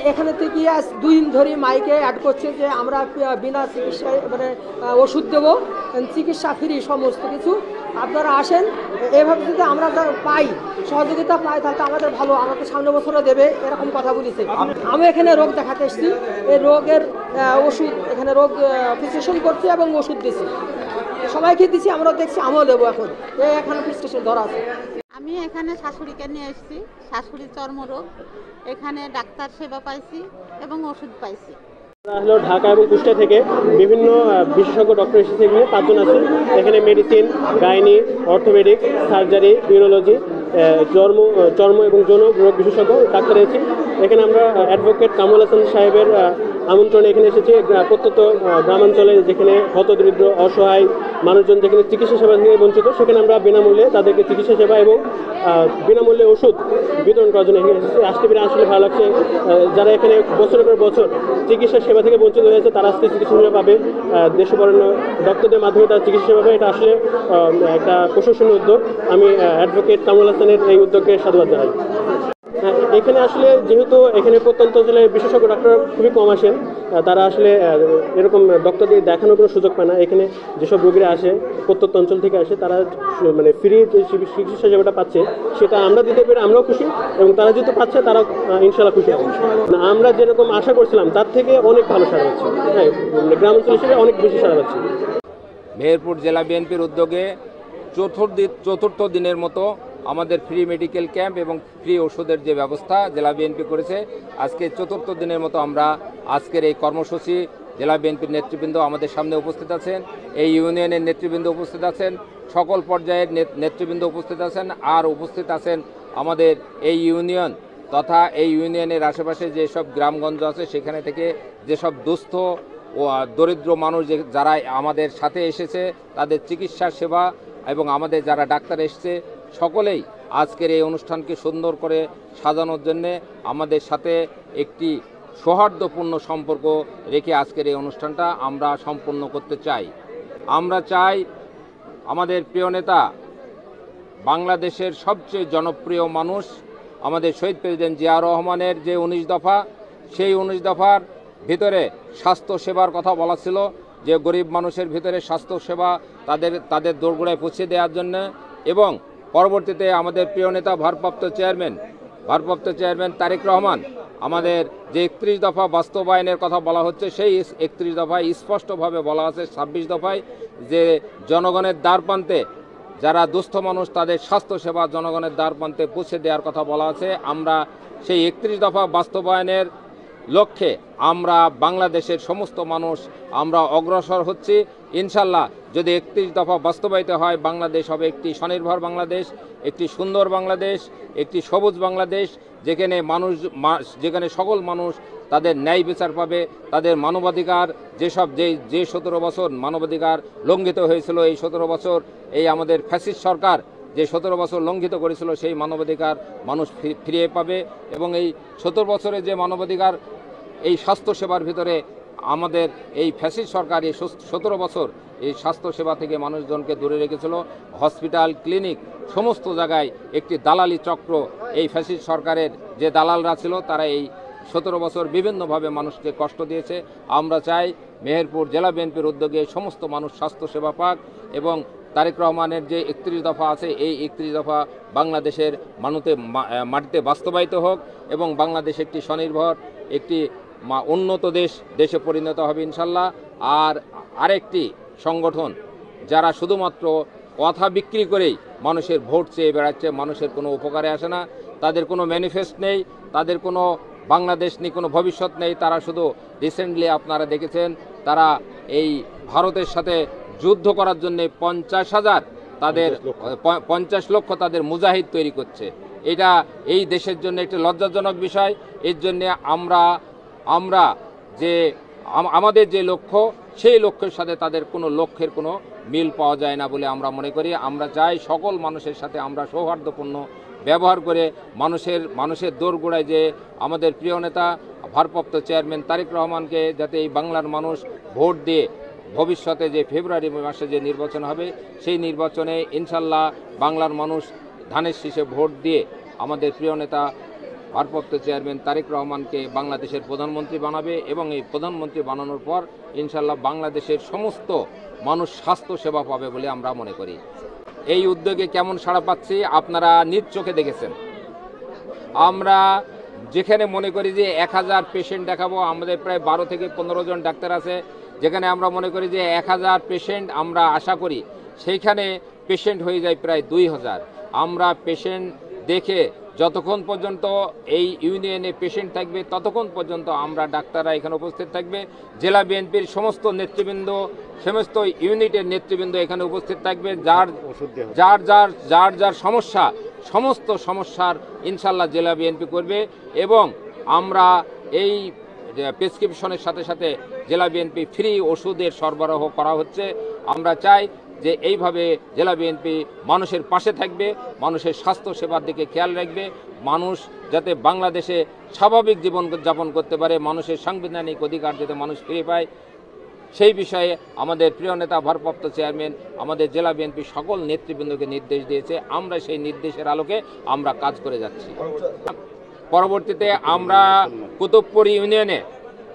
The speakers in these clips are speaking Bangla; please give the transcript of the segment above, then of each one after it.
এখানে থেকে আজ 2 দিন ধরে মাইকে অ্যাড করছে যে আমরা বিনা চিকিৎসায় মানে ওষুধ দেবো, চিকিৎসা ফ্রি সমস্ত কিছু, আপনারা আসেন। এভাবে যদি আমরা পাই, সহযোগিতা পাই, তাহলে আমাদের ভালো, আমাদের সামনে বছরও দেবে, এরকম কথা বলেছে। আমি এখানে রোগ দেখাতে এসেছি, এই রোগের ওষুধ এখানে রোগ প্রেসক্রিপশন করছি এবং ওষুধ দিচ্ছি, সবাইকে দিচ্ছি, আমরাও দেখছি, আমিও দেবো। এখানে প্রেসক্রিপশন ধরা আছে। আমি এখানে শাশুড়িকে নিয়ে এসেছি, শাশুড়ির চর্মরোগ, এখানে ডাক্তার সেবা পাইছি এবং ওষুধ পাইছি। হলো ঢাকা এবং কুষ্টিয়া থেকে বিভিন্ন বিশেষজ্ঞ ডক্টর এসেছে, এখানে 5 জন আছে। এখানে medicine, gynae, orthopaedic, surgery, urology, চর্ম এবং যৌন রোগ বিশেষজ্ঞ ডাক্তার এসেছি। এখানে আমরা অ্যাডভোকেট কামরুল হাসান সাহেবের আমন্ত্রণে এখানে এসেছি। প্রত্যন্ত গ্রামাঞ্চলে যেখানে হতদরিদ্র অসহায় মানুষজন যেখানে চিকিৎসা সেবা থেকে বঞ্চিত, সেখানে আমরা বিনামূল্যে তাদেরকে চিকিৎসা সেবা এবং বিনামূল্যে ওষুধ বিতরণ করার জন্য এখানে এসেছি। আসতে পেরে আসলে ভালো লাগছে। যারা এখানে বছরের পর বছর চিকিৎসা সেবা থেকে বঞ্চিত হয়েছে, তারা আজকে চিকিৎসা সেবা পাবে, দেশবরেণ্য ডক্টরদের মাধ্যমে তারা চিকিৎসা সেবা পাবে। এটা আসলে একটা প্রশংসনীয় উদ্যোগ। আমি অ্যাডভোকেট কামরুল হাসানের এই উদ্যোগকে সাধুবাদ জানাই। এখানে আসলে যেহেতু এখানে প্রত্যন্ত অঞ্চলে বিশেষজ্ঞ ডাক্তার খুবই কম আসেন, তারা আসলে এরকম ডক্টরদের দেখানোর কোনো সুযোগ পায় না। এখানে যেসব রোগীরা আসে প্রত্যন্ত অঞ্চল থেকে আসে, তারা মানে ফ্রি যে চিকিৎসা সেবাটা পাচ্ছে সেটা আমরা দিতে পেরে আমরাও খুশি, এবং তারা যেহেতু পাচ্ছে তারা ইনশাল্লাহ খুশি হবে। আমরা যেরকম আশা করছিলাম তার থেকে অনেক ভালো সাড়া পাচ্ছি। হ্যাঁ, গ্রাম অঞ্চল হিসেবে অনেক বেশি সাড়া পাচ্ছি। মেহেরপুর জেলা বিএনপির উদ্যোগে চতুর্থ দিনের মতো আমাদের ফ্রি মেডিকেল ক্যাম্প এবং ফ্রি ওষুধের যে ব্যবস্থা জেলা বিএনপি করেছে, আজকে চতুর্থ দিনের মতো আমরা আজকের এই কর্মসূচি জেলা বিএনপির নেতৃবৃন্দ আমাদের সামনে উপস্থিত আছেন, এই ইউনিয়নের নেতৃবৃন্দ উপস্থিত আছেন, সকল পর্যায়ের নেতৃবৃন্দ উপস্থিত আছেন, আর উপস্থিত আছেন আমাদের এই ইউনিয়ন তথা এই ইউনিয়নের আশেপাশে যেসব গ্রামগঞ্জ আছে সেখানে থেকে যেসব দুস্থ ও দরিদ্র মানুষ যারা আমাদের সাথে এসেছে, তাদের চিকিৎসা সেবা এবং আমাদের যারা ডাক্তার এসেছে, সকলেই আজকের এই অনুষ্ঠানকে সুন্দর করে সাজানোর জন্যে আমাদের সাথে একটি সৌহার্দ্যপূর্ণ সম্পর্ক রেখে আজকের এই অনুষ্ঠানটা আমরা সম্পন্ন করতে চাই। আমরা চাই আমাদের প্রিয় নেতা, বাংলাদেশের সবচেয়ে জনপ্রিয় মানুষ, আমাদের শহীদ প্রেসিডেন্ট জিয়াউর রহমানের যে 19 দফা, সেই 19 দফার ভিতরে স্বাস্থ্য সেবার কথা বলা ছিল, যে গরিব মানুষের ভিতরে স্বাস্থ্য সেবা তাদের দোরগোড়ায় পৌঁছে দেওয়ার জন্য, এবং পরবর্তীতে আমাদের প্রিয় নেতা ভারপ্রাপ্ত চেয়ারম্যান তারেক রহমান আমাদের যে 31 দফা বাস্তবায়নের কথা বলা হচ্ছে, সেই 31 দফায় স্পষ্টভাবে বলা আছে, 26 দফায় যে জনগণের দ্বারপ্রান্তে যারা দুস্থ মানুষ তাদের স্বাস্থ্যসেবা জনগণের দ্বারপ্রান্তে পৌঁছে দেওয়ার কথা বলা আছে। আমরা সেই 31 দফা বাস্তবায়নের লক্ষ্যে আমরা বাংলাদেশের সমস্ত মানুষ আমরা অগ্রসর হচ্ছি। ইনশাল্লাহ যদি 31 দফা বাস্তবায়িত হয়, বাংলাদেশ হবে একটি স্বনির্ভর বাংলাদেশ, একটি সুন্দর বাংলাদেশ, একটি সবুজ বাংলাদেশ, যেখানে সকল মানুষ তাদের ন্যায় বিচার পাবে, তাদের মানবাধিকার যে 17 বছর মানবাধিকার লঙ্ঘিত হয়েছিল, এই 17 বছর এই আমাদের ফ্যাসিস্ট সরকার যে 17 বছর লঙ্ঘিত করেছিল, সেই মানবাধিকার মানুষ ফিরিয়ে পাবে। এবং এই 17 বছরে যে মানবাধিকার এই স্বাস্থ্যসেবার ভিতরে আমাদের এই ফ্যাসিস্ট সরকার এই 17 বছর এই স্বাস্থ্যসেবা থেকে মানুষজনকে দূরে রেখেছিল। হসপিটাল, ক্লিনিক, সমস্ত জায়গায় একটি দালালি চক্র, এই ফ্যাসিস্ট সরকারের যে দালালরা ছিল, তারা এই 17 বছর বিভিন্নভাবে মানুষকে কষ্ট দিয়েছে। আমরা চাই মেহেরপুর জেলা বিএনপির উদ্যোগে সমস্ত মানুষ স্বাস্থ্যসেবা পাক, এবং তারেক রহমানের যে 31 দফা আছে, এই 31 দফা বাংলাদেশের মাটিতে বাস্তবায়িত হোক, এবং বাংলাদেশ একটি স্বনির্ভর একটি উন্নত দেশে পরিণত হবে ইনশাল্লাহ। আর আরেকটি সংগঠন যারা শুধুমাত্র কথা বিক্রি করেই মানুষের ভোট চেয়ে বেড়াচ্ছে, মানুষের কোনো উপকারে আসে না, তাদের কোনো ম্যানিফেস্ট নেই, তাদের কোনো বাংলাদেশ নিয়ে কোনো ভবিষ্যৎ নেই, তারা শুধু রিসেন্টলি আপনারা দেখেছেন তারা এই ভারতের সাথে যুদ্ধ করার জন্য 50 লক্ষ তাদের মুজাহিদ তৈরি করছে। এটা এই দেশের জন্য একটি লজ্জাজনক বিষয়। এর জন্য আমরা যে আমাদের যে লক্ষ্য, সেই লক্ষ্যের সাথে তাদের কোনো লক্ষ্যের কোনো মিল পাওয়া যায় না বলে আমরা মনে করি। আমরা চাই সকল মানুষের সাথে আমরা সৌহার্দ্যপূর্ণ ব্যবহার করে মানুষের দোরগোড়ায় যে আমাদের প্রিয় নেতা ভারপ্রাপ্ত চেয়ারম্যান তারেক রহমানকে যাতে এই বাংলার মানুষ ভোট দিয়ে ভবিষ্যতে যে ফেব্রুয়ারি মাসে যে নির্বাচন হবে, সেই নির্বাচনে ইনশাল্লাহ বাংলার মানুষ ধানের শীষে ভোট দিয়ে আমাদের প্রিয় নেতা ভারপ্রাপ্ত চেয়ারম্যান তারেক রহমানকে বাংলাদেশের প্রধানমন্ত্রী বানাবে এবং এই প্রধানমন্ত্রী বানানোর পর ইনশাল্লাহ বাংলাদেশের সমস্ত মানুষ স্বাস্থ্য সেবা পাবে বলে আমরা মনে করি। এই উদ্যোগে কেমন সাড়া পাচ্ছি আপনারা নিজ চোখে দেখেছেন। আমরা যেখানে মনে করি যে 1000 পেশেন্ট দেখাবো, আমাদের প্রায় 12 থেকে 15 জন ডাক্তার আছে, যেখানে আমরা মনে করি যে 1000 পেশেন্ট আমরা আশা করি, সেইখানে পেশেন্ট হয়ে যায় প্রায় 2000। আমরা পেশেন্ট দেখে যতক্ষণ পর্যন্ত এই ইউনিয়নে পেশেন্ট থাকবে ততক্ষণ পর্যন্ত আমরা ডাক্তাররা এখানে উপস্থিত থাকবে। জেলা বিএনপির সমস্ত নেতৃবৃন্দ, সমস্ত ইউনিটের নেতৃবৃন্দ এখানে উপস্থিত থাকবে। যার সমস্যা, সমস্ত সমস্যার ইনশাল্লাহ জেলা বিএনপি করবে এবং আমরা এই প্রেসক্রিপশনের সাথে সাথে জেলা বিএনপি ফ্রি ওষুধের সরবরাহ করা হচ্ছে। আমরা চাই যে এইভাবে জেলা বিএনপি মানুষের পাশে থাকবে, মানুষের স্বাস্থ্য সেবার দিকে খেয়াল রাখবে, মানুষ যাতে বাংলাদেশে স্বাভাবিক জীবনযাপন করতে পারে, মানুষের সাংবিধানিক অধিকার যাতে মানুষ ফিরে পায়, সেই বিষয়ে আমাদের প্রিয় নেতা ভারপ্রাপ্ত চেয়ারম্যান আমাদের জেলা বিএনপি সকল নেতৃবৃন্দকে নির্দেশ দিয়েছে। আমরা সেই নির্দেশের আলোকে আমরা কাজ করে যাচ্ছি। পরবর্তীতে আমরা কুতুবপুর ইউনিয়নে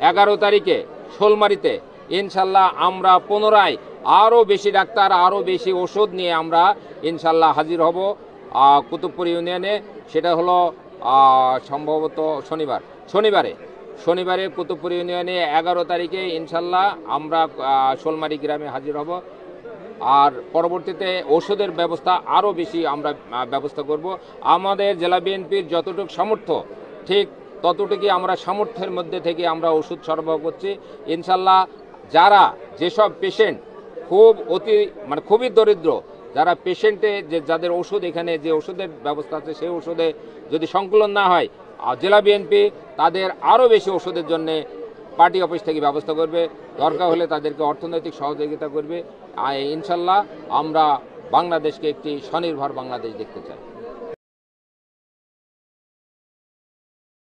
11 তারিখে শোলমারিতে ইনশাল্লাহ আমরা পুনরায় আরও বেশি ডাক্তার, আরও বেশি ওষুধ নিয়ে আমরা ইনশাল্লাহ হাজির হব কুতুবপুর ইউনিয়নে। সেটা হলো সম্ভবত শনিবারে কুতুবপুর ইউনিয়নে 11 তারিখে ইনশাল্লাহ আমরা শোলমারি গ্রামে হাজির হব। আর পরবর্তীতে ওষুধের ব্যবস্থা আরও বেশি আমরা ব্যবস্থা করব। আমাদের জেলা বিএনপির যতটুকু সামর্থ্য, ঠিক ততটুকুই আমরা সামর্থ্যের মধ্যে থেকে আমরা ওষুধ সরবরাহ করছি। ইনশাল্লাহ যেসব পেশেন্ট খুবই দরিদ্র, যারা পেশেন্টে যাদের ওষুধ এখানে যে ওষুধের ব্যবস্থা আছে সেই ওষুধে যদি সংকলন না হয়, জেলা বিএনপি তাদের আরও বেশি ওষুধের জন্য পার্টি অফিস থেকে ব্যবস্থা করবে, দরকার হলে তাদেরকে অর্থনৈতিক সহযোগিতা করবে। ইনশাল্লাহ আমরা বাংলাদেশকে একটি স্বনির্ভর বাংলাদেশ দেখতে চাই।